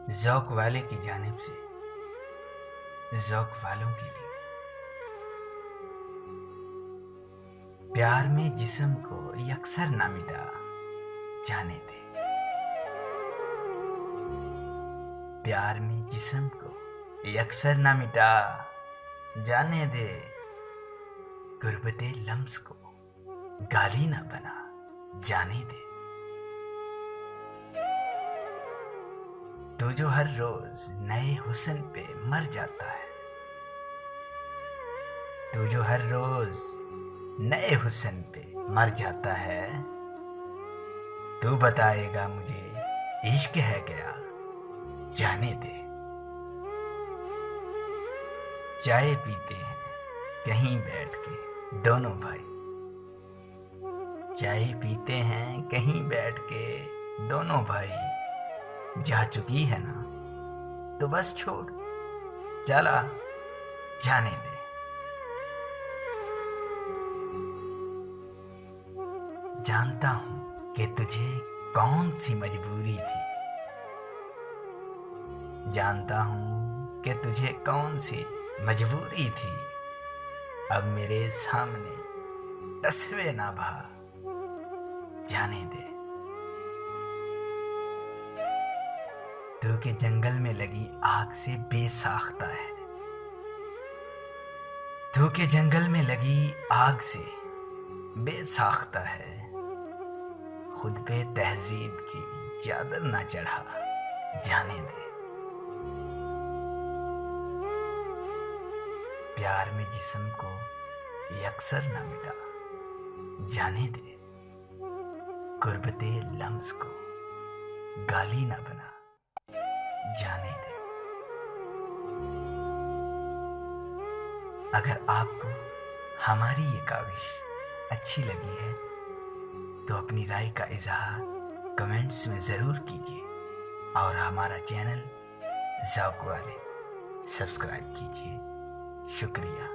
ज़ौक़ वाले की जानिब से ज़ौक़ वालों के लिए। प्यार में जिस्म को यकसर ना मिटा, जाने दे। प्यार में जिस्म को यकसर ना मिटा, जाने दे। गुर्बते लम्स को गाली ना बना, जाने दे। तू जो हर रोज नए हुस्न पे मर जाता है, तू जो हर रोज नए हुस्न पे मर जाता है, तू बताएगा मुझे इश्क है क्या, जाने दे। चाय पीते हैं कहीं बैठ के दोनों भाई, चाय पीते हैं कहीं बैठ के दोनों भाई। जा चुकी है ना तो बस छोड़, चला जाने दे। जानता हूं कि तुझे कौन सी मजबूरी थी, जानता हूं कि तुझे कौन सी मजबूरी थी। अब मेरे सामने तस्वे ना भा, जाने दे। तू के जंगल में लगी आग से बेसाख्ता है, तू के जंगल में लगी आग से बेसाख्ता है। खुद पे तहजीब की चादर ना चढ़ा, जाने दे। प्यार में जिस्म को यकसर ना मिटा, जाने दे। गुर्बते लम्स को गाली ना बना, जाने दे। अगर आपको हमारी ये काविश अच्छी लगी है तो अपनी राय का इजहार कमेंट्स में ज़रूर कीजिए और हमारा चैनल ज़ौक़ वाले सब्सक्राइब कीजिए। शुक्रिया।